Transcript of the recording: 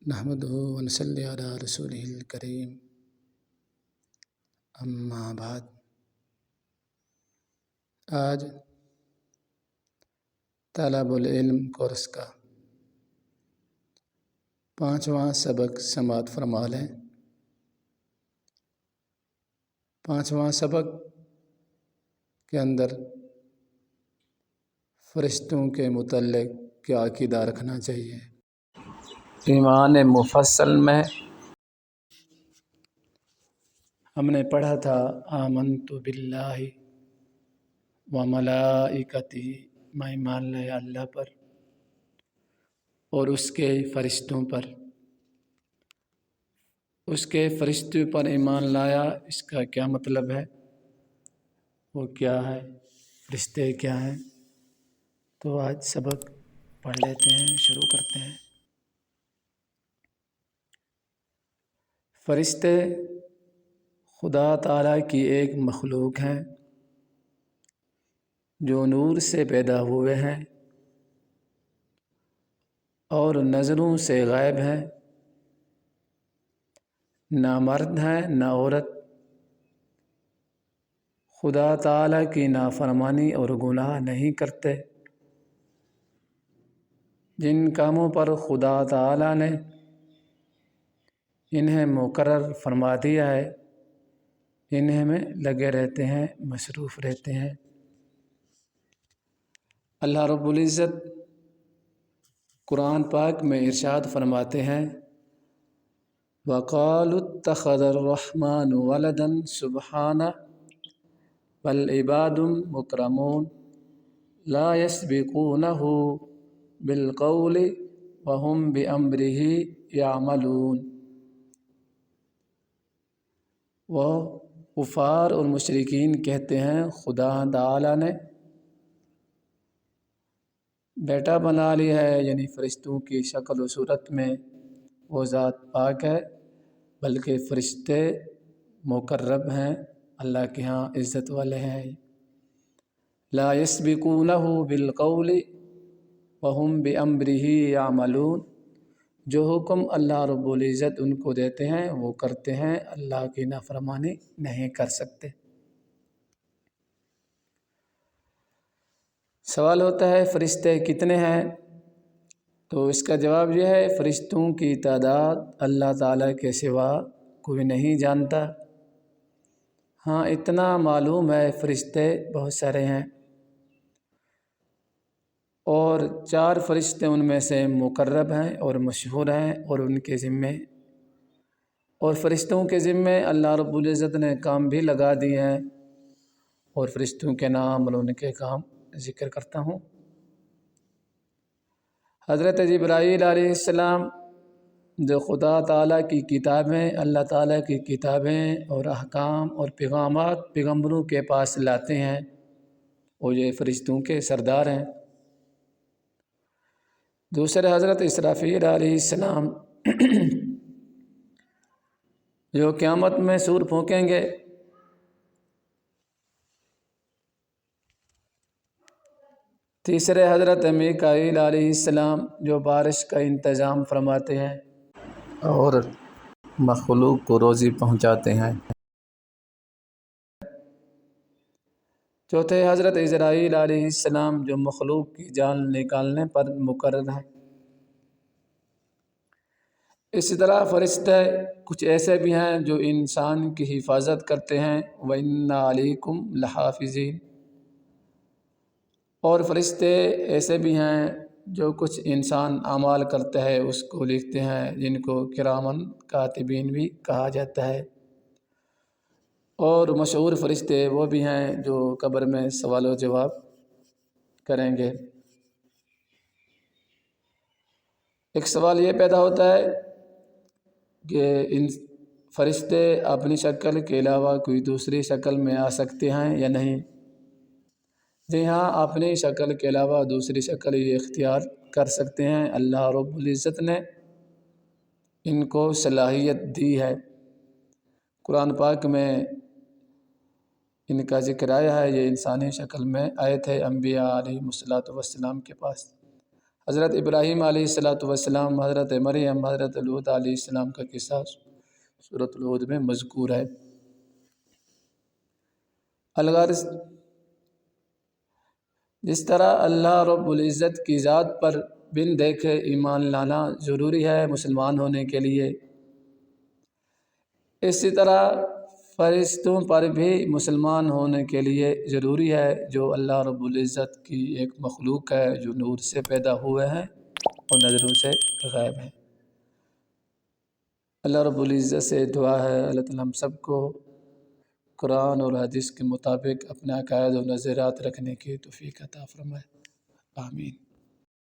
نحمدہ ونصلی علی رسولہ الکریم، اما بعد۔ آج طالب العلم کورس کا 5واں سبق سماعت فرما لیں۔ 5واں سبق کے اندر فرشتوں کے متعلق کیا عقیدہ رکھنا چاہیے۔ ایمان مفصل میں ہم نے پڑھا تھا آمنت باللہ و ملائکتہ، میں ایمان لایا اللہ پر اور اس کے فرشتوں پر۔ اس کے فرشتوں پر ایمان لایا، اس کا کیا مطلب ہے، وہ کیا ہے، فرشتے کیا ہیں؟ تو آج سبق پڑھ لیتے ہیں، شروع کرتے ہیں۔ فرشتے خدا تعالیٰ کی ایک مخلوق ہیں جو نور سے پیدا ہوئے ہیں اور نظروں سے غائب ہیں، نہ مرد ہیں نہ عورت، خدا تعالیٰ کی نافرمانی اور گناہ نہیں کرتے۔ جن کاموں پر خدا تعالیٰ نے انہیں مقرر فرما دیا ہے انہیں میں لگے رہتے ہیں، مصروف رہتے ہیں۔ اللہ رب العزت قرآن پاک میں ارشاد فرماتے ہیں وَقَالُوا اتَّخَذَ الرَّحْمَنُ وَلَدًا سُبْحَانَهُ بَلْ عِبَادٌ مُكْرَمُونَ لَا يَسْبِقُونَهُ بِالْقَوْلِ وَهُمْ بِأَمْرِهِ يَعْمَلُونَ۔ وہ کفار اور مشرکین کہتے ہیں خدا تعالیٰ نے بیٹا بنا لیا ہے، یعنی فرشتوں کی شکل و صورت میں وہ ذات پاک ہے، بلکہ فرشتے مقرب ہیں، اللہ کے ہاں عزت والے ہیں۔ لا يسبقونہ بالقول وهم بأمرہ یعملون، جو حکم اللہ رب العزت ان کو دیتے ہیں وہ کرتے ہیں، اللہ کی نافرمانی نہیں کر سکتے۔ سوال ہوتا ہے فرشتے کتنے ہیں؟ تو اس کا جواب یہ ہے فرشتوں کی تعداد اللہ تعالیٰ کے سوا کوئی نہیں جانتا۔ ہاں اتنا معلوم ہے فرشتے بہت سارے ہیں، اور 4 فرشتے ان میں سے مقرب ہیں اور مشہور ہیں، اور ان کے ذمے اور فرشتوں کے ذمے اللہ رب العزت نے کام بھی لگا دیے ہیں، اور فرشتوں کے نام اور ان کے کام ذکر کرتا ہوں۔ حضرت جبرائیل علیہ السلام جو خدا تعالیٰ کی کتابیں، اللہ تعالیٰ کی کتابیں اور احکام اور پیغامات پیغمبروں کے پاس لاتے ہیں، وہ یہ فرشتوں کے سردار ہیں۔ دوسرے حضرت اسرافیل علیہ السلام جو قیامت میں سور پھونکیں گے۔ تیسرے حضرت میکائیل علیہ السلام جو بارش کا انتظام فرماتے ہیں اور مخلوق کو روزی پہنچاتے ہیں۔ چوتھے حضرت عزرائیل علیہ السلام جو مخلوق کی جان نکالنے پر مقرر ہیں۔ اسی طرح فرشتے کچھ ایسے بھی ہیں جو انسان کی حفاظت کرتے ہیں، وَإِنَّ عَلَيْكُمْ لَحَافِظِينَ، اور فرشتے ایسے بھی ہیں جو کچھ انسان اعمال کرتا ہے اس کو لکھتے ہیں، جن کو کرامن کاتبین بھی کہا جاتا ہے۔ اور مشہور فرشتے وہ بھی ہیں جو قبر میں سوال و جواب کریں گے۔ ایک سوال یہ پیدا ہوتا ہے کہ ان فرشتے اپنی شکل کے علاوہ کوئی دوسری شکل میں آ سکتے ہیں یا نہیں؟ جی ہاں، اپنی شکل کے علاوہ دوسری شکل یہ اختیار کر سکتے ہیں، اللہ رب العزت نے ان کو صلاحیت دی ہے۔ قرآن پاک میں ان کا ذکر آیا ہے، یہ انسانی شکل میں آئے تھے انبیاء علیہ الصلوۃ والسلام کے پاس۔ حضرت ابراہیم علیہ السلام، حضرت مریم، حضرت لوط علیہ السلام کا قصہ سورۃ الہود میں مذکور ہے۔ الغرض، جس طرح اللہ رب العزت کی ذات پر بن دیکھے ایمان لانا ضروری ہے مسلمان ہونے کے لیے، اسی طرح فرشتوں پر بھی مسلمان ہونے کے لیے ضروری ہے، جو اللہ رب العزت کی ایک مخلوق ہے، جو نور سے پیدا ہوئے ہیں اور نظروں سے غائب ہیں۔ اللہ رب العزت سے دعا ہے اللہ تعالیٰ ہم سب کو قرآن اور حدیث کے مطابق اپنے عقائد و نظریات رکھنے کی توفیق عطا فرمائے، آمین۔